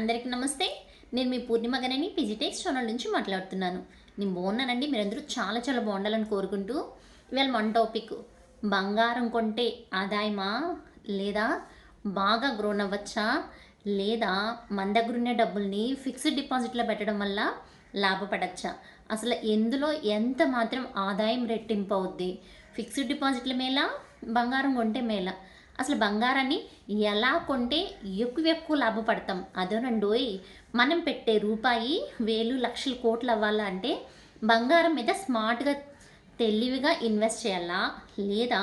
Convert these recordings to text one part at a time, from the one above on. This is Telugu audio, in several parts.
అందరికీ నమస్తే. నేను మీ పూర్ణిమ గనని పీజీటెక్స్ ఛానల్ నుంచి మాట్లాడుతున్నాను. నేను బాగున్నానండి. మీరందరూ చాలా చాలా బాగుండాలని కోరుకుంటూ ఇవాళ మన టాపిక్ బంగారం కొంటే ఆదాయమా, లేదా బాగా గ్రోన్ అవ్వచ్చా, లేదా మన దగ్గర ఉన్న డబ్బుల్ని ఫిక్స్డ్ డిపాజిట్లో పెట్టడం వల్ల లాభపడచ్చా, అసలు ఎందులో ఎంత మాత్రం ఆదాయం రెట్టింపు అవుద్ది, ఫిక్స్డ్ డిపాజిట్ల మేలా బంగారం కొంటే మేలా, అసలు బంగారాన్ని ఎలా కొంటే ఎక్కువ ఎక్కువ లాభపడతాం అదేనండోయ్. మనం పెట్టే రూపాయి వేలు లక్షలు కోట్లు అవ్వాలంటే బంగారం మీద స్మార్ట్గా తెలివిగా ఇన్వెస్ట్ చేయాలా, లేదా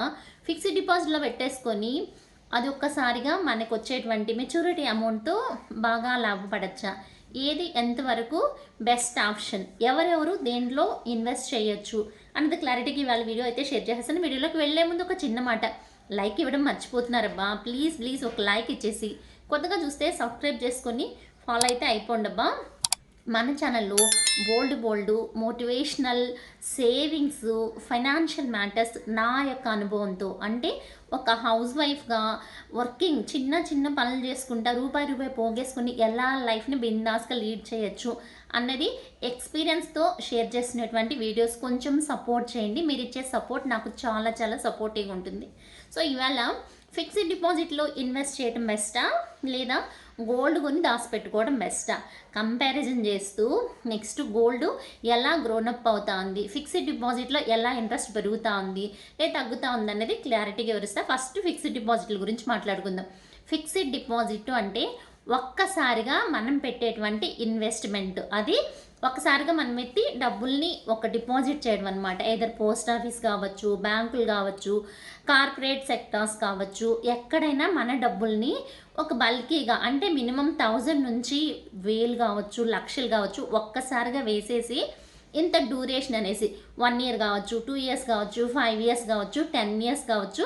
ఫిక్స్డ్ డిపాజిట్లో పెట్టేసుకొని అది ఒక్కసారిగా మనకు వచ్చేటువంటి మెచ్యూరిటీ అమౌంట్తో బాగా లాభపడచ్చా, ఏది ఎంతవరకు బెస్ట్ ఆప్షన్, ఎవరెవరు దేంట్లో ఇన్వెస్ట్ చేయొచ్చు అన్నది క్లారిటీకి వాళ్ళ వీడియో అయితే షేర్ చేస్తాను. వీడియోలోకి వెళ్ళే ముందు ఒక చిన్న మాట, లైక్ ఇవ్వడం మర్చిపోతున్నారబ్బా. ప్లీజ్ ప్లీజ్ ఒక లైక్ ఇచ్చేసి కొత్తగా చూస్తే సబ్స్క్రైబ్ చేసుకొని ఫాలో అయితే అయిపోండబ్బా. మన ఛానల్లో బోల్డ్ మోటివేషనల్ సేవింగ్స్ ఫైనాన్షియల్ మ్యాటర్స్ నా యొక్క అనుభవంతో, అంటే ఒక హౌస్ వైఫ్గా వర్కింగ్ చిన్న చిన్న పనులు చేసుకుంటా రూపాయి పోగేసుకుని ఎలా లైఫ్ని బిందాస్గా లీడ్ చేయొచ్చు అన్నది ఎక్స్పీరియన్స్తో షేర్ చేసినటువంటి వీడియోస్. కొంచెం సపోర్ట్ చేయండి. మీరు ఇచ్చే సపోర్ట్ నాకు చాలా చాలా సపోర్టివ్గా ఉంటుంది. సో ఇవాళ ఫిక్స్డ్ డిపాజిట్లో ఇన్వెస్ట్ చేయడం బెస్టా, లేదా గోల్డ్ కొని దాచిపెట్టుకోవడం బెస్టా కంపారిజన్ చేస్తూ, నెక్స్ట్ గోల్డ్ ఎలా గ్రోనప్ అవుతా ఉంది, ఫిక్స్డ్ డిపాజిట్లో ఎలా ఇంట్రెస్ట్ పెరుగుతూ ఉంది లేదా తగ్గుతూ ఉంది అనేది క్లారిటీగా వివరిస్తా. ఫస్ట్ ఫిక్స్డ్ డిపాజిట్ల గురించి మాట్లాడుకుందాం. ఫిక్స్డ్ డిపాజిట్ అంటే ఒక్కసారిగా మనం పెట్టేటువంటి ఇన్వెస్ట్మెంట్, అది ఒకసారిగా మనం ఎత్తి డబ్బుల్ని ఒక డిపాజిట్ చేయడం అనమాట. ఏదర్ పోస్ట్ ఆఫీస్ కావచ్చు, బ్యాంకులు కావచ్చు, కార్పొరేట్ సెక్టార్స్ కావచ్చు, ఎక్కడైనా మన డబ్బుల్ని ఒక బల్కీగా అంటే మినిమం 1000 నుంచి 1000 కావచ్చు, లక్షలు కావచ్చు ఒక్కసారిగా వేసేసి ఇంత డ్యూరేషన్ అనేసి 1 ఇయర్ కావచ్చు, 2 ఇయర్స్ కావచ్చు, 5 ఇయర్స్ కావచ్చు, 10 ఇయర్స్ కావచ్చు,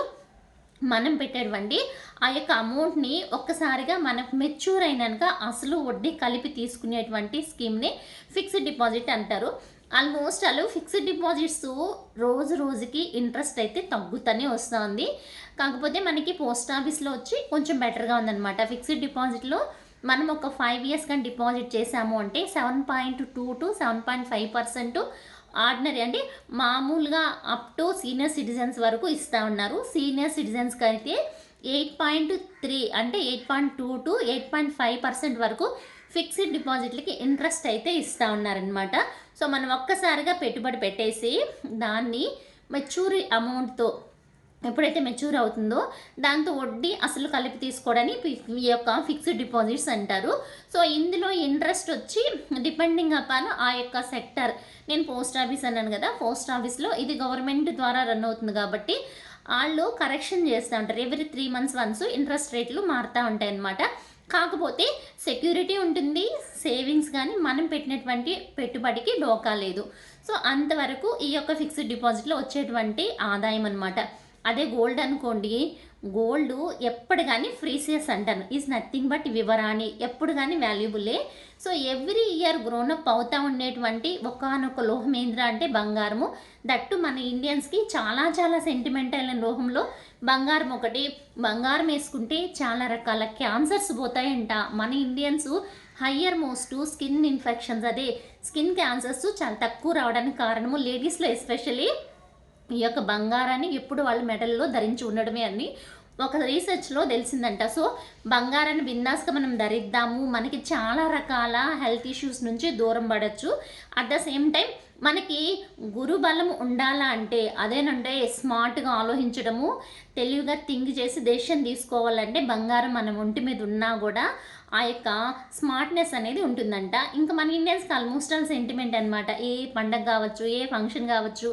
మనం పెట్టేటువంటి ఆ యొక్క అమౌంట్ని ఒక్కసారిగా మనకు మెచ్యూర్ అయినాక అసలు వడ్డీ కలిపి తీసుకునేటువంటి స్కీమ్ని ఫిక్స్డ్ డిపాజిట్ అంటారు. ఆల్మోస్ట్ అలా ఫిక్స్డ్ డిపాజిట్స్ రోజు రోజుకి ఇంట్రెస్ట్ అయితే తగ్గుతూనే వస్తుంది. కాకపోతే మనకి పోస్ట్ ఆఫీస్లో వచ్చి కొంచెం బెటర్గా ఉందన్నమాట. ఫిక్స్డ్ డిపాజిట్లో మనం ఒక 5 ఇయర్స్ కానీ డిపాజిట్ చేసాము అంటే 7.2 to 7.5% ఆర్డినరీ, అంటే మామూలుగా అప్ టు సీనియర్ సిటిజన్స్ వరకు ఇస్తూ ఉన్నారు. సీనియర్ సిటిజన్స్కి అయితే 8.3 అంటే 8.2 to 8.5% వరకు ఫిక్స్డ్ డిపాజిట్లకి ఇంట్రెస్ట్ అయితే ఇస్తూ ఉన్నారనమాట. సో మనం ఒక్కసారిగా పెట్టుబడి పెట్టేసి దాన్ని మెచ్యూర్ అమౌంట్తో ఎప్పుడైతే మెచ్యూర్ అవుతుందో దాంతో వడ్డీ అసలు కలిపి తీసుకోవడానికి ఈ యొక్క ఫిక్స్డ్ డిపాజిట్స్ అంటారు. సో ఇందులో ఇంట్రెస్ట్ వచ్చి డిపెండింగ్ అపాన్ ఆ యొక్క సెక్టర్. నేను పోస్ట్ ఆఫీస్ అన్నాను కదా, పోస్ట్ ఆఫీస్లో ఇది గవర్నమెంట్ ద్వారా రన్ అవుతుంది కాబట్టి వాళ్ళు కరెక్షన్ చేస్తూ ఉంటారు. ఎవ్రీ 3 months వన్స్ ఇంట్రెస్ట్ రేట్లు మారుతూ ఉంటాయి అన్నమాట. కాకపోతే సెక్యూరిటీ ఉంటుంది, సేవింగ్స్ కానీ మనం పెట్టినటువంటి పెట్టుబడికి డోకా లేదు. సో అంతవరకు ఈ యొక్క ఫిక్స్డ్ డిపాజిట్లో వచ్చేటువంటి ఆదాయం అనమాట. అదే గోల్డ్ అనుకోండి, గోల్డ్ ఎప్పుడు కానీ ఫ్రీసియస్ అంటాను, ఈజ్ నథింగ్ బట్ వివరాణి, ఎప్పుడు కానీ వాల్యుబులే. సో ఎవ్రీ ఇయర్ గ్రోనప్ అవుతూ ఉండేటువంటి ఒకనొక లోహం ఏంద్రా అంటే బంగారము. దట్టు మన ఇండియన్స్కి చాలా చాలా సెంటిమెంట్ అయిన లోహంలో బంగారం ఒకటి. బంగారం వేసుకుంటే చాలా రకాల క్యాన్సర్స్ పోతాయంట. మన Indians higher most skin infections, అదే స్కిన్ క్యాన్సర్స్ చాలా తక్కువ రావడానికి కారణము లేడీస్లో ఎస్పెషల్లీ ఈ యొక్క బంగారాన్ని ఎప్పుడు వాళ్ళు మెడల్లో ధరించి ఉండడమే అని ఒక రీసెర్చ్లో తెలిసిందంట. సో బంగారాన్ని బిందాస్గా మనం ధరిద్దాము, మనకి చాలా రకాల హెల్త్ ఇష్యూస్ నుంచి దూరం పడవచ్చు. అట్ ద సేమ్ టైం మనకి గురుబలం ఉండాలా అంటే అదేనంటే స్మార్ట్గా ఆలోచించడము, తెలివిగా థింక్ చేసి డెసిషన్ తీసుకోవాలంటే బంగారం మన ఒంటి మీద ఉన్నా కూడా ఆ యొక్క స్మార్ట్నెస్ అనేది ఉంటుందంట. ఇంకా మన ఇండియన్స్కి ఆల్మోస్ట్ ఆల్ సెంటిమెంట్ అనమాట. ఏ పండగ కావచ్చు, ఏ ఫంక్షన్ కావచ్చు,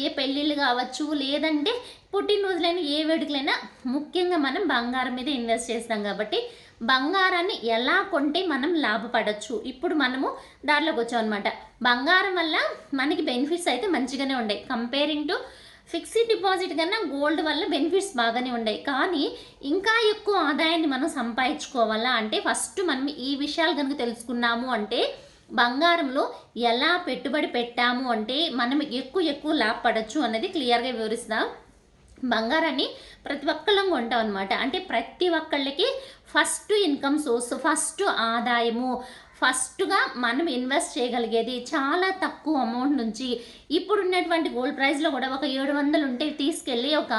ఏ పెళ్ళిళ్ళు కావచ్చు, లేదంటే పుట్టినరోజులైనా ఏ వేడుకలైనా ముఖ్యంగా మనం బంగారం మీద ఇన్వెస్ట్ చేస్తాం కాబట్టి బంగారాన్ని ఎలా కొంటే మనం లాభపడవచ్చు. ఇప్పుడు మనము దారిలోకి వచ్చాం అనమాట. బంగారం వల్ల మనకి బెనిఫిట్స్ అయితే మంచిగానే ఉన్నాయి. కంపేరింగ్ టు ఫిక్స్డ్ డిపాజిట్ కన్నా గోల్డ్ వల్ల బెనిఫిట్స్ బాగానే ఉన్నాయి. కానీ ఇంకా ఎక్కువ ఆదాయాన్ని మనం సంపాదించుకోవాలా అంటే ఫస్ట్ మనం ఈ విషయాలు కనుక తెలుసుకున్నాము అంటే బంగారంలో ఎలా పెట్టుబడి పెట్టాము అంటే మనం ఎక్కువ లాభపడచ్చు అన్నది క్లియర్గా వివరిస్తాం. బంగారాన్ని ప్రతి ఒక్కళ్ళం కొంటాం అనమాట. అంటే ప్రతి ఒక్కళ్ళకి ఫస్ట్ ఇన్‌కమ్ సోర్స్, ఫస్ట్ ఆదాయము, ఫస్ట్‌గా మనం ఇన్వెస్ట్ చేయగలిగేది చాలా తక్కువ అమౌంట్ నుంచి ఇప్పుడున్నటువంటి గోల్డ్ ప్రైస్‌లో కూడా ఒక 700 ఉంటే తీసుకెళ్ళి ఒక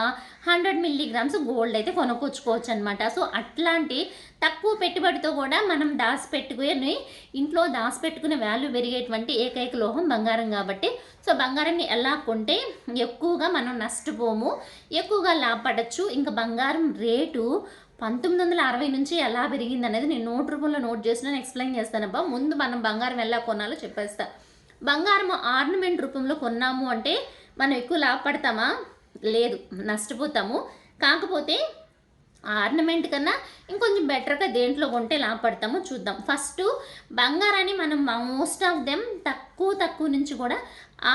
100 మిల్లీగ్రామ్స్ గోల్డ్ అయితే కొనుక్కొచ్చుకోవచ్చనమాట. సో, అట్లాంటి తక్కువ పెట్టుబడితో కూడా మనం దాసిపెట్టుకొని ఇంట్లో దాసిపెట్టుకునే వాల్యూ పెరిగేటువంటి ఏకైక లోహం బంగారం కాబట్టి, సో, బంగారాన్ని ఎలా కొంటే ఎక్కువగా మనం నష్టపోము, ఎక్కువగా లాభపడొచ్చు. ఇంకా బంగారం రేటు 1960 నుంచి ఎలా పెరిగిందనేది నేను నోట్ రూపంలో నోట్ చేసినాను, ఎక్స్‌ప్లెయిన్ చేస్తానబ్బా. ముందు మనం బంగారం ఎలా కొనాలో చెప్పేస్తా. బంగారం ఆర్నమెంట్ రూపంలో కొన్నాము అంటే మనం ఎక్కువ లాభపడతామా? లేదు, నష్టపోతాము. కాకపోతే ఆర్నమెంట్ కన్నా ఇంకొంచెం బెటర్‌గా దేంట్లో కొంటే లాభపడతామో చూద్దాం. ఫస్టు బంగారాన్ని మనం మోస్ట్ ఆఫ్ దెమ్ తక్కువ నుంచి కూడా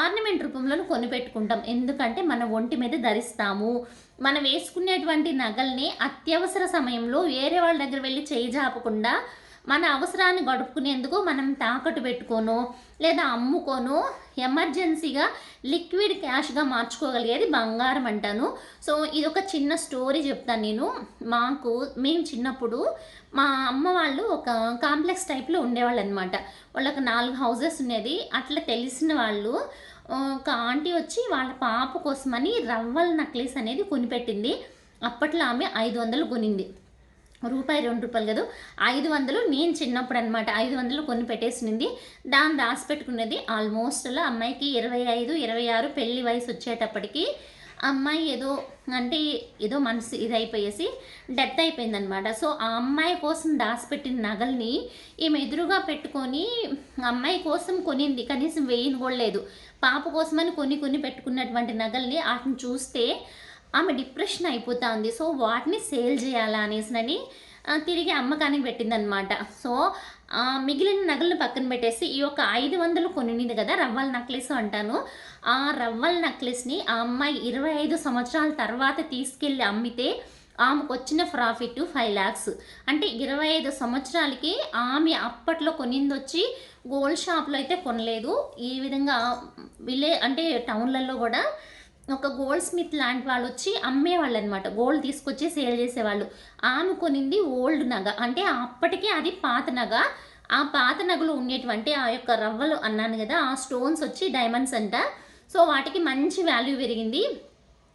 ఆర్నమెంట్ రూపంలోనే కొనిపెట్టుకుంటాం. ఎందుకంటే మన ఒంటి మీద ధరిస్తాము. మనం వేసుకునేటువంటి నగల్ని అత్యవసర సమయంలో వేరే వాళ్ళ దగ్గర వెళ్ళి చేయి జాపకుండా మన అవసరాన్ని గడుపుకునేందుకు మనం తాకట్టు పెట్టుకోనో లేదా అమ్ముకోనో ఎమర్జెన్సీగా లిక్విడ్ క్యాష్గా మార్చుకోగలిగేది బంగారం అంటాను. సో, ఇది ఒక చిన్న స్టోరీ చెప్తాను నేను. మేము చిన్నప్పుడు మా అమ్మ వాళ్ళు ఒక కాంప్లెక్స్ టైప్లో ఉండేవాళ్ళు అనమాట. వాళ్ళకి 4 హౌజెస్ ఉండేది. అట్లా తెలిసిన వాళ్ళు ఒక ఆంటీ వచ్చి వాళ్ళ పాప కోసమని రవ్వల నక్లెస్ అనేది కొనిపెట్టింది. అప్పట్లో ఆమె 500 కొనింది. రూపాయి, రూ. 2 కాదు, 500. నేను చిన్నప్పుడు అనమాట 500 కొని పెట్టేసినింది. దాన్ని దాచిపెట్టుకున్నది. ఆల్మోస్ట్‌లో అమ్మాయికి 25, 26 పెళ్లి వయసు వచ్చేటప్పటికి అమ్మాయి ఏదో మనసు ఇదైపోయేసి డెత్ అయిపోయిందనమాట. సో, ఆ అమ్మాయి కోసం దాచిపెట్టిన నగల్ని ఈమె ఎదురుగా పెట్టుకొని అమ్మాయి కోసం కొనింది. కనీసం వేయను కూడా లేదు. పాప కోసమని కొన్ని పెట్టుకున్నటువంటి నగల్ని ఆటిని చూస్తే ఆమె డిప్రెషన్ అయిపోతా ఉంది. సో, వాటిని సేల్ చేయాలా అనేసినని తిరిగి అమ్మకానికి పెట్టిందనమాట. సో, మిగిలిన నగలను పక్కన పెట్టేసి ఈ యొక్క 500 కొనింది కదా రవ్వల నక్లెస్ అంటాను. ఆ రవ్వల నక్లెస్‌ని ఆ అమ్మాయి 25 సంవత్సరాల తర్వాత తీసుకెళ్ళి అమ్మితే ఆమెకొచ్చిన ప్రాఫిట్ 5,00,000. అంటే 25 సంవత్సరాలకి ఆమె అప్పట్లో కొనిందొచ్చి గోల్డ్ షాప్‌లో అయితే కొనలేదు. ఈ విధంగా అంటే టౌన్‌లలో కూడా ఒక గోల్డ్ స్మిత్ లాంటి వాళ్ళు వచ్చి అమ్మేవాళ్ళు అనమాట. గోల్డ్ తీసుకొచ్చి సేల్ చేసేవాళ్ళు. ఆమె కొనింది ఓల్డ్ నగ. అంటే అప్పటికే అది పాత నగ. ఆ పాత నగలో ఉండేటువంటి ఆ యొక్క రవ్వలు అన్నాను కదా, ఆ స్టోన్స్ వచ్చి డైమండ్స్ అంట. సో, వాటికి మంచి వాల్యూ పెరిగింది.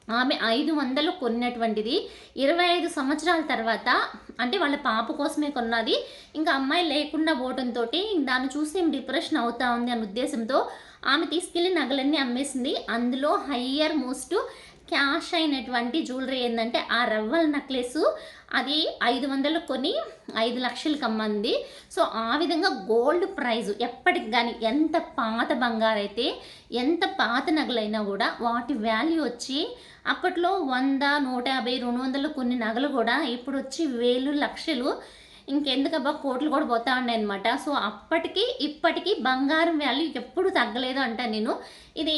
ఆమె 500 కొన్నటువంటిది 25 సంవత్సరాల తర్వాత, అంటే వాళ్ళ పాప కోసమే కొన్నది. ఇంకా అమ్మాయి లేకుండా పోవడంతో దాన్ని చూసి ఏం డిప్రెషన్ అవుతా ఉంది అనే ఉద్దేశంతో ఆమె తీసుకెళ్ళి నగలన్నీ అమ్మేసింది. అందులో హయ్యర్ మోస్ట్ క్యాష్ అయినటువంటి జ్యువెలరీ ఏంటంటే ఆ రవ్వల నెక్లెస్. అది 500 కొని 5,00,000కి అమ్మంది. సో, ఆ విధంగా గోల్డ్ ప్రైజ్ ఎప్పటికి కానీ ఎంత పాత బంగారైతే, ఎంత పాత నగలైనా కూడా వాటి వాల్యూ వచ్చి అప్పట్లో 100, 150, 200 కొన్ని నగలు కూడా ఇప్పుడు వచ్చి వేలు, లక్షలు, ఇంకెందుకబ్బా కోట్లు కూడా పోతా ఉన్నాయన్నమాట. సో, అప్పటికి ఇప్పటికి బంగారం వాల్యూ ఎప్పుడు తగ్గలేదు అంటాను నేను. ఇది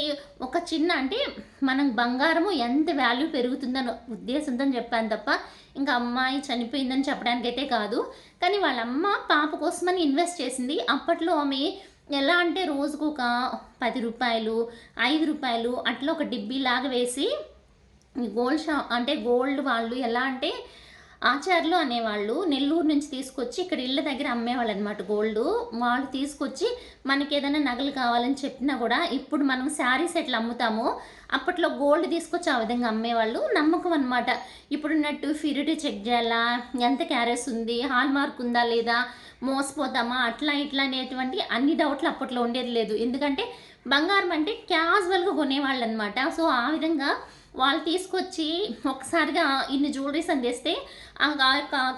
ఒక చిన్న అంటే మనం బంగారము ఎంత వాల్యూ పెరుగుతుందని ఉద్దేశంతో చెప్పాను తప్ప ఇంకా అమ్మాయి చనిపోయిందని చెప్పడానికైతే కాదు. కానీ వాళ్ళ అమ్మ పాప కోసమని ఇన్వెస్ట్ చేసింది. అప్పట్లో ఆమె ఎలా అంటే రోజుకు ఒక రూ. 10, రూ. 5 అట్లా ఒక డిబ్బీలాగా వేసి గోల్డ్ వాళ్ళు ఎలా అంటే ఆచార్యులు అనేవాళ్ళు నెల్లూరు నుంచి తీసుకొచ్చి ఇక్కడ ఇళ్ళ దగ్గర అమ్మేవాళ్ళు అనమాట గోల్డ్. వాళ్ళు తీసుకొచ్చి మనకి ఏదైనా నగలు కావాలని చెప్పినా కూడా ఇప్పుడు మనం శారీస్ ఎట్లా అమ్ముతామో అప్పట్లో గోల్డ్ తీసుకొచ్చి ఆ విధంగా అమ్మేవాళ్ళు. నమ్మకం అనమాట. ఇప్పుడున్నట్టు ప్యూరిటీ చెక్ చేయాలా, ఎంత క్యారెస్ ఉంది, హాల్ మార్క్ ఉందా లేదా, మోసపోతామా, అట్లా ఇట్లా అనేటువంటి అన్ని డౌట్లు అప్పట్లో ఉండేది లేదు. ఎందుకంటే బంగారం అంటే క్యాజువల్గా కొనేవాళ్ళు అనమాట. సో, ఆ విధంగా వాళ్ళు తీసుకొచ్చి ఒకసారిగా ఇన్ని జ్యువెలరీస్ అని తెస్తే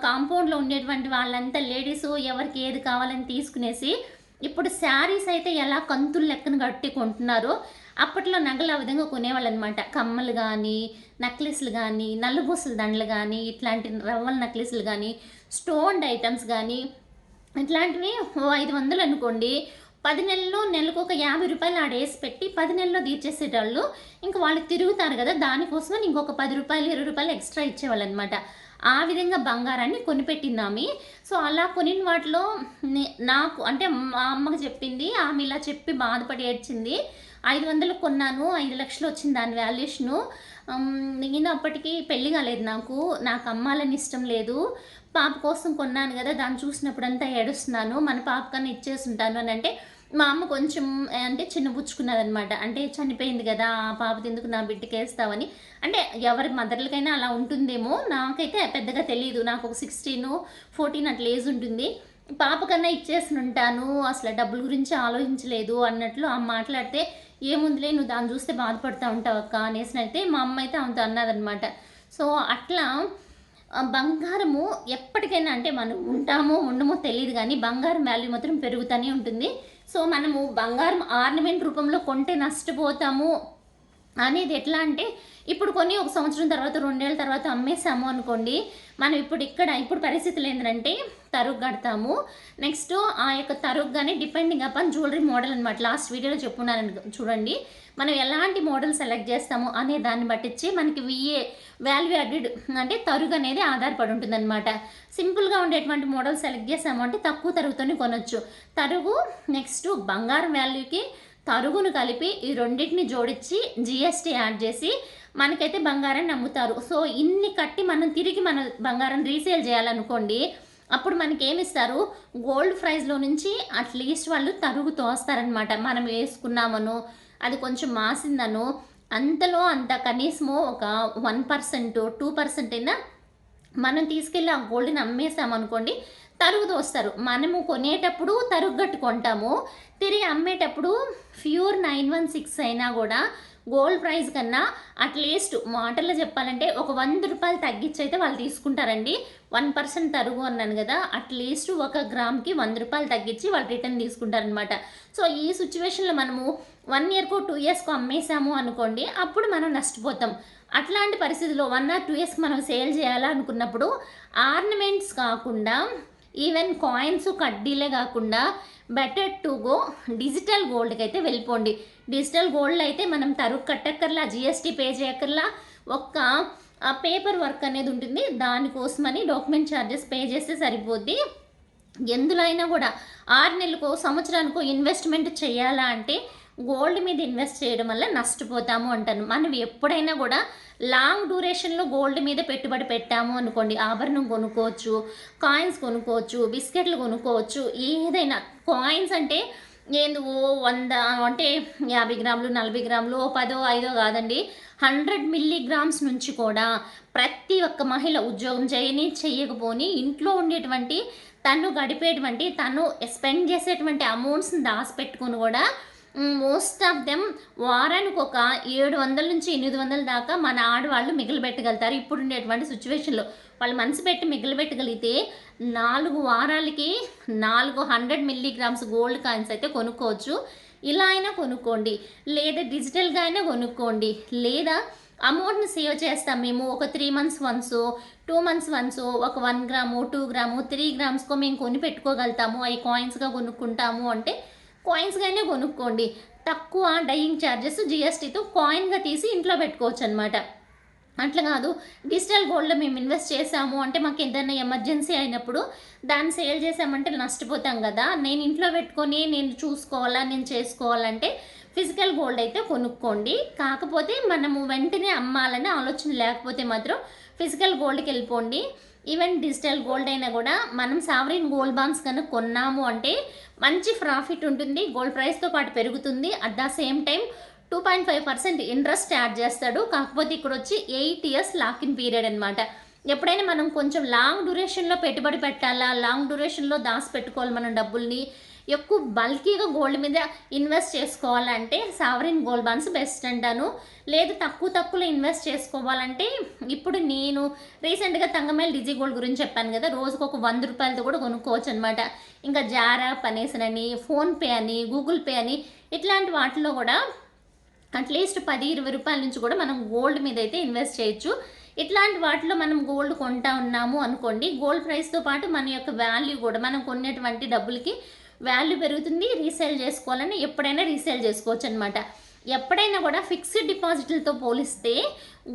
కాంపౌండ్లో ఉండేటువంటి వాళ్ళంతా లేడీస్ ఎవరికి ఏది కావాలని తీసుకునేసి ఇప్పుడు శారీస్ అయితే ఎలా కంతులు లెక్కన కట్టి కొంటున్నారో అప్పట్లో నగలు ఆ విధంగా కొనేవాళ్ళు అనమాట. కమ్మలు కానీ, నెక్లెస్లు కానీ, నల్లబూసల దండలు కానీ, ఇట్లాంటి రవ్వల నెక్లెస్లు కానీ, స్టోన్డ్ ఐటమ్స్ కానీ, ఇట్లాంటివి 500 అనుకోండి, 10 నెలల్లో నెలకు ఒక రూ. 50 ఆడేసి పెట్టి 10 నెలల్లో తీర్చేసేటోళ్ళు. ఇంకా వాళ్ళు తిరుగుతారు కదా, దానికోసమని ఇంకొక రూ. 10, రూ. 20 ఎక్స్ట్రా ఇచ్చేవాళ్ళు అనమాట. ఆ విధంగా బంగారాన్ని కొనిపెట్టిందామె. సో, అలా కొనిన వాటిలో నాకు అంటే మా అమ్మకి చెప్పింది, ఆమె ఇలా చెప్పి బాధపడి ఏడ్చింది. 500 కొన్నాను, 5,00,000 వచ్చింది దాని వాల్యుయేషను. నేను అప్పటికి పెళ్లి కాలేదు నాకు. నాకు అమ్మాలని ఇష్టం లేదు. పాప కోసం కొన్నాను గదా! దాన్ని చూసినప్పుడంతా ఏడుస్తున్నాను. మన పాపకన్నా ఇచ్చేసుంటాను అనంటే, మా అమ్మ కొంచెం అంటే చిన్నబుచ్చుకున్నదనమాట. అంటే చనిపోయింది గదా! ఆ పాపదెందుకు నా బిడ్డకేస్తావని. అంటే ఎవరి మదర్‌లకైనా అలా ఉంటుందేమో. నాకైతే పెద్దగా తెలీదు. నాకొక 16, 14 అట్లా ఏజ్ ఉంటుంది. పాప కన్నా ఇచ్చేసునుంటాను. అసల డబ్బుల గురించి ఆలోచించలేదు అన్నట్లు ఆమె మాట్లాడితే, "ఏముందిలే నువ్వు దాన్ని చూస్తే బాధపడతా ఉంటావక్క" అనేసినైతే మా అమ్మ అయితే ఆమెతో అన్నదనమాట. సో, అట్లా బంగారము ఎప్పటికైనా అంటే మనం ఉంటామో, ఉండమో తెలీదు గానీ, బంగారం వాల్యూ మాత్రం పెరుగుతానే ఉంటుంది. సో, మనము బంగారం ఆర్నమెంట్ రూపంలో కొంటే నష్టపోతాము అనేది ఎట్లా అంటే, ఇప్పుడు కొని ఒక సంవత్సరం తర్వాత, 2 ఏళ్ల తర్వాత అమ్మేసాము అనుకోండి, మనం ఇప్పుడు పరిస్థితులు ఏంటంటే తరుగు కడతాము. నెక్స్ట్ ఆ యొక్క తరుగుగానే డిపెండింగ్ అపాన్ జ్యువెలరీ మోడల్ అనమాట. లాస్ట్ వీడియోలో చెప్పున్నాను చూడండి. మనం ఎలాంటి మోడల్ సెలెక్ట్ చేస్తాము అనే దాన్ని బట్టిచ్చి మనకి వాల్యూ యాడెడ్ అంటే తరుగు అనేది ఆధారపడి ఉంటుందన్నమాట. సింపుల్‌గా ఉండేటువంటి మోడల్ సెలెక్ట్ చేసాము అంటే తక్కువ తరుగుతోనే కొనొచ్చు. తరుగు నెక్స్ట్ బంగారం వాల్యూకి తరుగును కలిపి ఈ రెండిటిని జోడించి జీఎస్టీ యాడ్ చేసి మనకైతే బంగారాన్ని అమ్ముతారు. సో, ఇన్ని కట్టి మనం తిరిగి మన బంగారం రీసేల్ చేయాలనుకోండి, అప్పుడు మనకేమిస్తారు, గోల్డ్ ప్రైస్‌లో నుంచి అట్‌లీస్ట్ వాళ్ళు తరుగు తోస్తారనమాట. మనం వేసుకున్నామనో, అది కొంచెం మాసిందనో, అంతలో అంత కనీసము ఒక 1%, 2% అయినా మనం తీసుకెళ్ళి ఆ గోల్డ్‌ని అమ్మేసామనుకోండి, తరుగు తోస్తారు. మనము కొనేటప్పుడు తరుగు గట్టి కొంటాము. తిరిగి అమ్మేటప్పుడు ప్యూర్ 916 అయినా గూడా గోల్డ్ ప్రైస్ కన్నా అట్‌లీస్ట్ మాటల్లో చెప్పాలంటే ఒక రూ. 100 తగ్గిచ్చయితే వాళ్ళు తీసుకుంటారండి. 1% తరుగు అన్నాను గదా! అట్‌లీస్ట్ ఒక గ్రామ్‌కి రూ. 100 తగ్గించి వాళ్ళు రిటర్న్ తీసుకుంటారనమాట. సో, ఈ సిట్యుయేషన్‌లో మనము 1 ఇయర్‌కో, 2 ఇయర్స్‌కో అమ్మేసాము అనుకోండి, అప్పుడు మనం నష్టపోతాం. అట్లాంటి పరిస్థితిలో 1 ఆర్ 2 ఇయర్స్‌కి మనం సేల్ చేయాలా అనుకున్నప్పుడు ఆర్నమెంట్స్ కాకుండా ఈవెన్ కాయిన్స్, కడ్డీలే గాకుండా బెటర్ టు గో డిజిటల్ గోల్డ్‌కైతే వెళ్ళిపోండి. డిజిటల్ గోల్డ్‌లో అయితే మనం తరుగు కట్టక్కర్లా, జీఎస్టీ పే చేయక్కర్లా. ఒక్క పేపర్ వర్క్ అనేది ఉంటుంది. దానికోసమని డాక్యుమెంట్ ఛార్జెస్ పే చేస్తే సరిపోద్ది. ఎందులో అయినా గూడా 6 నెలలకో, సంవత్సరానికో ఇన్వెస్ట్‌మెంట్ చేయాలా అంటే గోల్డ్ మీద ఇన్వెస్ట్ చేయడం వల్ల నష్టపోతాము అంటాను. మనం ఎప్పుడైనా గూడా లాంగ్ డ్యూరేషన్‌లో గోల్డ్ మీద పెట్టుబడి పెట్టాము అనుకోండి, ఆభరణం కొనుక్కోవచ్చు, కాయిన్స్ కొనుక్కోవచ్చు, బిస్కెట్లు కొనుక్కోవచ్చు, ఏదైనా. కాయిన్స్ అంటే ఏంది 100 అంటే 50 గ్రాములు, 40 గ్రాములు, 10, 5 కాదండి. 100 మిల్లీగ్రామ్స్ నుంచి కూడా ప్రతి ఒక్క మహిళ ఉద్యోగం చేయని, చెయ్యకపోని ఇంట్లో ఉండేటువంటి తను గడిపేటువంటి, తను స్పెండ్ చేసేటువంటి అమౌంట్స్‌ని దాసిపెట్టుకొని గూడా మోస్ట్ ఆఫ్ దెమ్ వారానికి ఒక 700-800 దాకా మన ఆడవాళ్ళు మిగిలిపెట్టగలుగుతారు. ఇప్పుడుండేటువంటి సిట్యుయేషన్‌లో. వాళ్ళు మనసు పెట్టి మిగిలిపెట్టగలిగితే 4 వారాలకి 400 మిల్లీగ్రామ్స్ గోల్డ్ కాయిన్స్ అయితే కొనుక్కోవచ్చు. ఇలా అయినా కొనుక్కోండి. లేదా డిజిటల్‌గా అయినా కొనుక్కోండి. లేదా అమౌంట్‌ని సేవ్ చేస్తాం మేము ఒక 3 మంత్స్ వన్సో, 2 మంత్స్ వన్సో ఒక 1 గ్రాము, 2 గ్రాము, 3 గ్రామ్స్‌కో మేము కొని పెట్టుకోగలుగుతాము. అయి కాయిన్స్‌గా కొనుక్కుంటాము అంటే కాయిన్స్‌గానే కొనుక్కోండి. తక్కువ డైయింగ్ చార్జెస్ జీఎస్టీతో కాయిన్‌గా తీసి ఇంట్లో పెట్టుకోవచ్చనమాట. అట్లా కాదు డిజిటల్ గోల్డ్‌లో మేము ఇన్వెస్ట్ చేసాము అంటే మాకు ఏదైనా ఎమర్జెన్సీ అయినప్పుడు దాన్ని సేల్ చేసామంటే నష్టపోతాం కదా! నేను ఇంట్లో పెట్టుకొని నేను చూసుకోవాలా, నేను చేసుకోవాలంటే ఫిజికల్ గోల్డ్ అయితే కొనుక్కోండి. కాకపోతే మనము వెంటనే అమ్మాలనే ఆలోచన లేకపోతే మాత్రం ఫిజికల్ గోల్డ్‌కెళ్ళిపోండి. ఈవెన్ డిజిటల్ గోల్డ్ అయినా కూడా మనం సావరీన్ గోల్డ్ బాండ్స్ కనుక కొన్నాము అంటే మంచి ప్రాఫిట్ ఉంటుంది. గోల్డ్ ప్రైస్‌తో పాటు పెరుగుతుంది. At the same time 2.5% interest add చేస్తాడు. కాకపోతే ఇక్కడొచ్చి 8 ఇయర్స్ లాక్ ఇన్ పీరియడ్ అనమాట. ఎప్పుడైనా మనం కొంచెం లాంగ్ డ్యూరేషన్‌లో పెట్టుబడి పెట్టాలా, లాంగ్ డ్యూరేషన్‌లో దాసిపెట్టుకోవాలి మనం డబ్బుల్ని, ఎక్కువ బల్కీగా గోల్డ్ మీద ఇన్వెస్ట్ చేసుకోవాలంటే సావరీన్ గోల్డ్ బాండ్స్ బెస్ట్ అంటాను. లేదు తక్కువలో ఇన్వెస్ట్ చేసుకోవాలంటే ఇప్పుడు నేను రీసెంట్‌గా తంగమేల్ డిజి గోల్డ్ గురించి చెప్పాను కదా! రోజుకొక రూ. 100తో కూడా కొనుక్కోవచ్చనమాట. ఇంకా జారాప్ అనేసనని, ఫోన్‌పే అని, గూగుల్ పే అని ఇట్లాంటి వాటిలో కూడా అట్‌లీస్ట్ 10, 20 రూపాయల నుంచి కూడా మనం గోల్డ్ మీద అయితే ఇన్వెస్ట్ చేయొచ్చు. ఇట్లాంటి వాటిలో మనం గోల్డ్ కొంటా ఉన్నాము అనుకోండి, గోల్డ్ ప్రైస్‌తో పాటు మన యొక్క వాల్యూ కూడా మనం కొన్నటువంటి డబ్బులకి వాల్యూ పెరుగుతుంది. రీసేల్ చేసుకోవాలని ఎప్పుడైనా రీసేల్ చేసుకోవచ్చనమాట. ఎప్పుడైనా కూడా ఫిక్స్డ్ డిపాజిట్లతో పోలిస్తే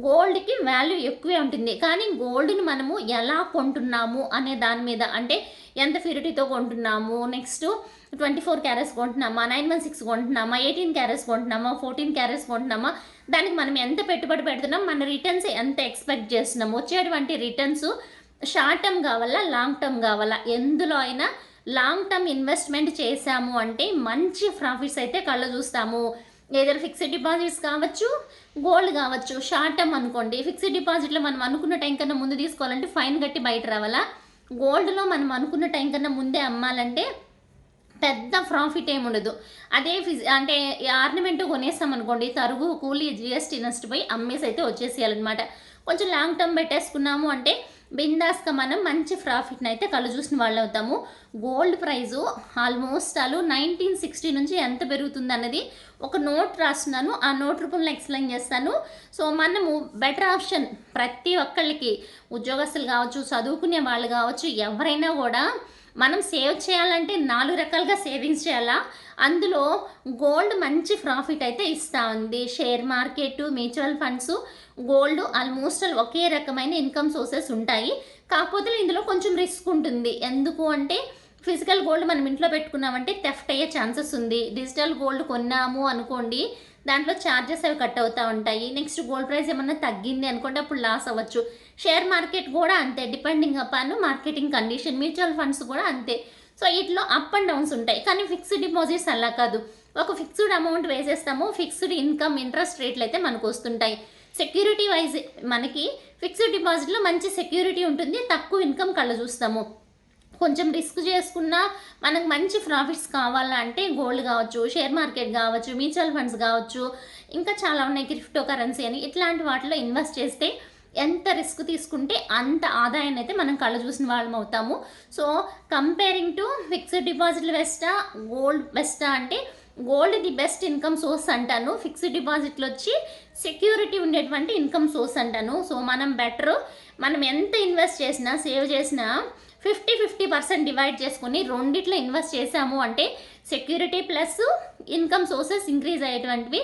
గోల్డ్‌కి వాల్యూ ఎక్కువే ఉంటుంది. కానీ గోల్డ్‌ని మనము ఎలా కొంటున్నాము అనే దాని మీద అంటే ఎంత ప్యూరిటీతో కొంటున్నాము, నెక్స్ట్ 24 క్యారెట్స్ కొంటున్నామా, 916 కొంటున్నామా, 18 క్యారెట్స్ కొంటున్నామా, 14 క్యారెట్స్ కొంటున్నామా, దానికి మనం ఎంత పెట్టుబడి పెడుతున్నాం, మన రిటర్న్స్ ఎంత ఎక్స్పెక్ట్ చేస్తున్నాం, వచ్చేటువంటి రిటర్న్స్ షార్ట్ టర్మ్ కావాలా, లాంగ్ టర్మ్ కావాలా, ఎందులో అయినా లాంగ్ టర్మ్ ఇన్వెస్ట్మెంట్ చేశాము అంటే మంచి ప్రాఫిట్స్ అయితే కళ్ళ చూస్తాము. ఏదైనా ఫిక్స్డ్ డిపాజిట్స్ కావచ్చు, గోల్డ్ కావచ్చు. షార్ట్ టర్మ్ అనుకోండి, ఫిక్స్డ్ డిపాజిట్లో మనం అనుకున్న టైం కన్నా ముందు తీసుకోవాలంటే ఫైన్ కట్టి బయట రావాలా. గోల్డ్లో మనం అనుకున్న టైం కన్నా ముందే అమ్మాలంటే పెద్ద ప్రాఫిట్ ఏమి ఉండదు. అదే అంటే ఆర్నమెంట్ కొనేస్తాం అనుకోండి, తరుగు కూలీ జిఎస్టీ నష్టపోయి అమ్మేసి అయితే వచ్చేసేయాలన్నమాట. కొంచెం లాంగ్ టర్మ్ పెట్టేసుకున్నాము అంటే బిందాస్గా మనం మంచి ప్రాఫిట్ని అయితే కళ్ళు చూసిన వాళ్ళు అవుతాము. గోల్డ్ ప్రైజు ఆల్మోస్ట్ 1960 నుంచి ఎంత పెరుగుతుంది అన్నది ఒక నోట్ రాస్తున్నాను, ఆ నోట్ రూపంలో ఎక్స్ప్లెయిన్ చేస్తాను. సో మనము బెటర్ ఆప్షన్ ప్రతి ఒక్కళ్ళకి, ఉద్యోగస్తులు కావచ్చు, చదువుకునే వాళ్ళు కావచ్చు, ఎవరైనా కూడా మనం సేవ్ చేయాలంటే 4 రకాలుగా సేవింగ్స్ చేయాలా. అందులో గోల్డ్ మంచి ప్రాఫిట్ అయితే ఇస్తూ ఉంది. Share market, mutual funds, gold almost ఒకే రకమైన ఇన్కమ్ సోర్సెస్ ఉంటాయి. కాకపోతే ఇందులో కొంచెం రిస్క్ ఉంటుంది. ఎందుకు అంటే ఫిజికల్ గోల్డ్ మనం ఇంట్లో పెట్టుకున్నామంటే థెఫ్ట్ అయ్యే ఛాన్సెస్ ఉంది. డిజిటల్ గోల్డ్ కొన్నాము అనుకోండి, దాంట్లో ఛార్జెస్ అవి కట్ అవుతూ ఉంటాయి. నెక్స్ట్ గోల్డ్ ప్రైస్ ఏమన్నా తగ్గింది అనుకోండి, అప్పుడు లాస్ అవ్వచ్చు. షేర్ మార్కెట్ కూడా అంతే, depending upon marketing condition. Mutual funds కూడా అంతే. సో ఇట్లా అప్ అండ్ డౌన్స్ ఉంటాయి. కానీ ఫిక్స్డ్ డిపాజిట్స్ అలా కాదు. ఒక ఫిక్స్డ్ అమౌంట్ వేసేస్తాము, ఫిక్స్డ్ ఇన్కమ్ ఇంట్రెస్ట్ రేట్లు అయితే మనకు వస్తుంటాయి. సెక్యూరిటీ వైజ్ మనకి ఫిక్స్డ్ డిపాజిట్లో మంచి సెక్యూరిటీ ఉంటుంది, తక్కువ ఇన్కమ్ కళ్ళ చూస్తాము. కొంచెం రిస్క్ చేసుకున్నా మనకు మంచి ప్రాఫిట్స్ కావాలంటే గోల్డ్ కావచ్చు, షేర్ మార్కెట్ కావచ్చు, మ్యూచువల్ ఫండ్స్ కావచ్చు, ఇంకా చాలా ఉన్నాయి, క్రిప్టో కరెన్సీ అని. ఇట్లాంటి వాటిలో ఇన్వెస్ట్ చేస్తే ఎంత రిస్క్ తీసుకుంటే అంత ఆదాయాన్ని అయితే మనం కళ్ళ చూసిన వాళ్ళం అవుతాము. సో కంపేరింగ్ టు ఫిక్స్డ్ డిపాజిట్లు బెస్టా, గోల్డ్ బెస్టా అంటే gold the best income source అంటాను. ఫిక్స్డ్ డిపాజిట్లు వచ్చి సెక్యూరిటీ ఉండేటువంటి ఇన్కమ్ సోర్స్ అంటాను. సో మనం బెటర్, మనం ఎంత ఇన్వెస్ట్ చేసినా, సేవ్ చేసినా 50-50% డివైడ్ చేసుకుని రెండిట్లో ఇన్వెస్ట్ చేసాము అంటే security plus income sources increase అయ్యేటువంటివి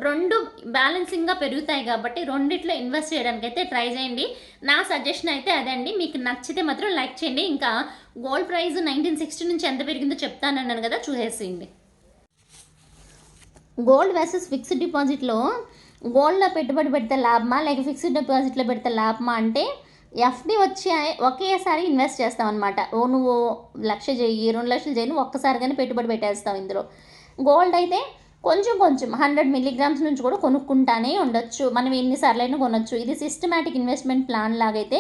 రెండు బ్యాలెన్సింగ్గా పెరుగుతాయి. కాబట్టి రెండిట్లో ఇన్వెస్ట్ చేయడానికి అయితే ట్రై చేయండి. నా సజెషన్ అయితే అదండి. మీకు నచ్చితే మాత్రం లైక్ చేయండి. ఇంకా గోల్డ్ ప్రైస్ 1960 నుంచి ఎంత పెరిగిందో చెప్తానన్నాను కదా, చూసేసేయండి. గోల్డ్ వర్సెస్ ఫిక్స్డ్ డిపాజిట్లో గోల్డ్లో పెట్టుబడి పెడితే లాభమా లేక ఫిక్స్డ్ డిపాజిట్లో పెడితే లాభమా అంటే ఎఫ్డి వచ్చి ఒకేసారి ఇన్వెస్ట్ చేస్తాం అనమాట. నువ్వు 1,00,000 చెయ్యి, 2 లక్షలు చెయ్యి, ఒక్కసారిగానే పెట్టుబడి పెట్టేస్తావు ఇందులో. గోల్డ్ అయితే కొంచెం 100 మిల్లీగ్రామ్స్ నుంచి కూడా కొనుక్కుంటానే ఉండొచ్చు, మనం ఎన్నిసార్లైనా కొనొచ్చు. ఇది సిస్టమేటిక్ ఇన్వెస్ట్మెంట్ ప్లాన్ లాగైతే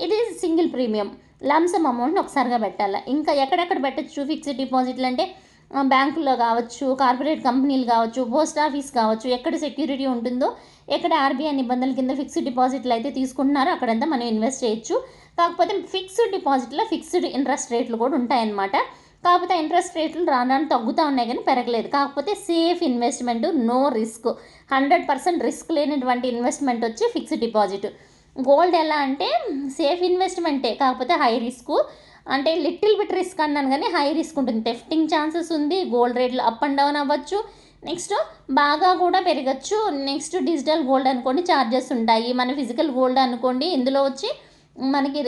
ఇది సింగిల్ ప్రీమియం లంసమ్ అమౌంట్ని ఒకసారిగా పెట్టాలి. ఇంకా ఎక్కడెక్కడ పెట్టచ్చు ఫిక్స్డ్ డిపాజిట్లు అంటే బ్యాంకుల్లో కావచ్చు, కార్పొరేట్ కంపెనీలు కావచ్చు, పోస్ట్ ఆఫీస్ కావచ్చు, ఎక్కడ సెక్యూరిటీ ఉంటుందో, ఎక్కడ ఆర్బీఐ నిబంధనల కింద ఫిక్స్డ్ డిపాజిట్లు అయితే తీసుకుంటున్నారో అక్కడంతా మనం ఇన్వెస్ట్ చేయొచ్చు. కాకపోతే ఫిక్స్డ్ డిపాజిట్లో ఫిక్స్డ్ ఇంట్రెస్ట్ రేట్లు కూడా ఉంటాయన్నమాట. కాకపోతే ఇంట్రెస్ట్ రేట్లు రాను తగ్గుతూ ఉన్నాయి కానీ పెరగలేదు. కాకపోతే safe investment, no risk, 100% risk లేనటువంటి ఇన్వెస్ట్మెంట్ వచ్చి ఫిక్స్డ్ డిపాజిట్. గోల్డ్ ఎలా అంటే సేఫ్ ఇన్వెస్ట్మెంటే, కాకపోతే హై రిస్క్. అంటే లిటిల్ బిట్ రిస్క్ అన్నాను కానీ హై రిస్క్ ఉంటుంది, థెఫ్టింగ్ ఛాన్సెస్ ఉంది, గోల్డ్ రేట్లు అప్ అండ్ డౌన్ అవ్వచ్చు, నెక్స్ట్ బాగా కూడా పెరగచ్చు. నెక్స్ట్ డిజిటల్ గోల్డ్ అనుకోండి ఛార్జెస్ ఉంటాయి. మన ఫిజికల్ గోల్డ్ అనుకోండి ఇందులో వచ్చి మనకి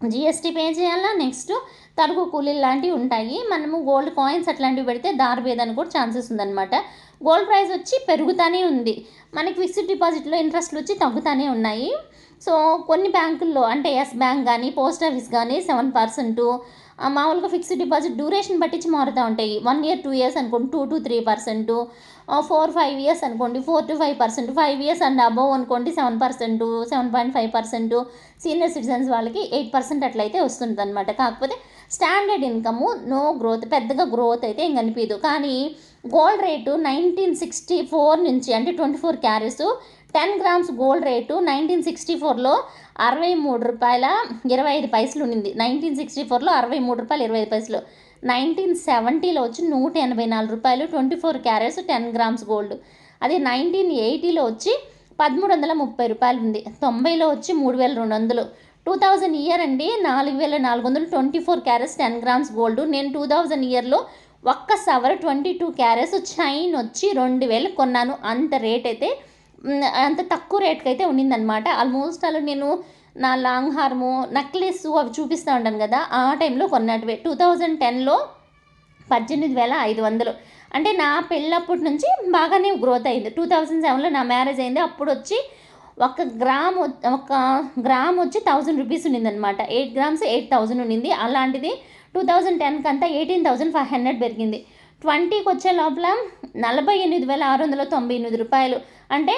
జిఎస్టీ పే చేయాలా, నెక్స్ట్ తరుగు కూలీలు లాంటివి ఉంటాయి. మనము గోల్డ్ కాయిన్స్ అట్లాంటివి పెడితే దారిపోయేదానికి కూడా ఛాన్సెస్ ఉందన్నమాట. గోల్డ్ ప్రైస్ వచ్చి పెరుగుతూనే ఉంది, మనకి ఫిక్స్డ్ డిపాజిట్లో ఇంట్రెస్ట్లు వచ్చి తగ్గుతూనే ఉన్నాయి. సో కొన్ని బ్యాంకుల్లో అంటే ఎస్ బ్యాంక్ కానీ పోస్ట్ ఆఫీస్ కానీ 7%, మామూలుగా ఫిక్స్డ్ డిపాజిట్ డ్యూరేషన్ పట్టించి మారుతూ ఉంటాయి. 1 year 2 years అనుకోండి 2-3%, 4-5 years అనుకోండి 4-5%, 5 years అండ్ అబోవ్ అనుకోండి 7%, 7.5%, సీనియర్ సిటిజన్స్ వాళ్ళకి 8% అట్లయితే వస్తుంది అనమాట. కాకపోతే స్టాండర్డ్ ఇన్కమ్ నో గ్రోత్, పెద్దగా గ్రోత్ అయితే ఏం కనిపించదు. కానీ గోల్డ్ రేటు 1964 నుంచి అంటే 24 క్యారెట్స్ 10 grams గోల్డ్ రేటు 1964లో ₹63.25 ఉండింది. 1964లో ₹63.25. 1970లో వచ్చి ₹184, 24 క్యారెట్స్ 10 grams గోల్డ్. అది 1980లో వచ్చి ₹1,330 ఉంది. 90లో వచ్చి 3,200. 2000 ఇయర్ అండి 4,400, 24 క్యారెట్స్ 10 grams గోల్డ్. నేను 2000 ఇయర్లో ఒక్క సవర్ 22 క్యారెట్స్ చైన్ వచ్చి 2,000 కొన్నాను. అంత రేట్ అయితే అంత తక్కువ రేట్కి అయితే ఉండిందనమాట. ఆల్మోస్ట్ అలా నేను నా లాంగ్ హార్ము నెక్లెస్ అవి చూపిస్తూ ఉంటాను కదా, ఆ టైంలో కొన్నట్టువే. 2010లో 18,500. అంటే నా పెళ్ళప్పటి నుంచి బాగానే గ్రోత్ అయింది. 2007లో నా మ్యారేజ్ అయింది. అప్పుడు వచ్చి ఒక గ్రామ్ వచ్చి 1000 రూపీస్ ఉన్నిందనమాట. 8 గ్రామ్స్ 8000 ఉన్నింది. అలాంటిది 2010 కంతా 18,500 పెరిగింది. 20కి వచ్చే లోపల 48,698 రూపాయలు, అంటే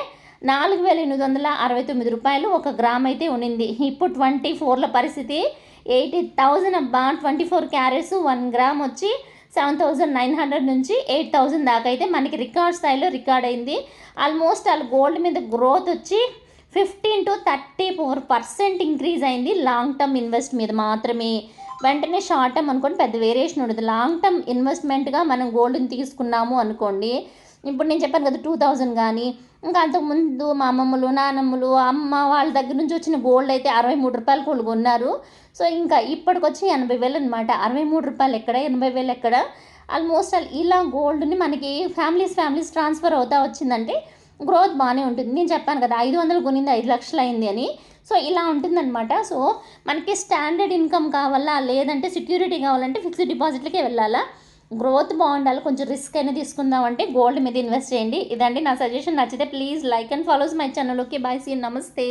4,869 రూపాయలు ఒక గ్రామ్ అయితే ఉన్నింది. ఇప్పుడు 24లో పరిస్థితి 80,000 అబ్బా. 24 క్యారెట్స్ 1 గ్రామ్ వచ్చి 7,900 నుంచి 8,000 దాకా అయితే మనకి రికార్డ్ స్థాయిలో రికార్డ్ అయింది. ఆల్మోస్ట్ వాళ్ళ గోల్డ్ మీద గ్రోత్ వచ్చి 15 to 34% ఇంక్రీజ్ అయింది లాంగ్ టర్మ్ ఇన్వెస్ట్ మీద మాత్రమే. వెంటనే షార్ట్ టర్మ్ అనుకోండి పెద్ద వేరియేషన్ ఉండదు. లాంగ్ టర్మ్ ఇన్వెస్ట్మెంట్గా మనం గోల్డ్ని తీసుకున్నాము అనుకోండి, ఇప్పుడు నేను చెప్పాను కదా 2000 కానీ, ఇంకా అంతకుముందు మా అమ్మమ్మలు నానమ్మలు అమ్మ వాళ్ళ దగ్గర నుంచి వచ్చిన గోల్డ్ అయితే 63 రూపాయలు వాళ్ళు కొన్నారు. సో ఇంకా ఇప్పటికొచ్చి 80,000 అనమాట. 63 రూపాయలు ఎక్కడ, 80,000 ఎక్కడ. ఆల్మోస్ట్ ఇలా గోల్డ్ని మనకి ఫ్యామిలీస్ ట్రాన్స్ఫర్ అవుతా వచ్చిందంటే గ్రోత్ బాగానే ఉంటుంది. నేను చెప్పాను కదా 500 కొనింది 5 లక్షలు అయింది అని. సో ఇలా ఉంటుందన్నమాట. సో మనకి స్టాండర్డ్ ఇన్కమ్ కావాలా, లేదంటే సెక్యూరిటీ కావాలంటే ఫిక్స్డ్ డిపాజిట్లకే వెళ్ళాలా. గ్రోత్ బాగుండాలి, కొంచెం రిస్క్ అయినా తీసుకుందామంటే గోల్డ్ మీద ఇన్వెస్ట్ చేయండి. ఇదండి నా సజెషన్. నచ్చితే please like and follows my channel. Okay, bye, see, నమస్తే.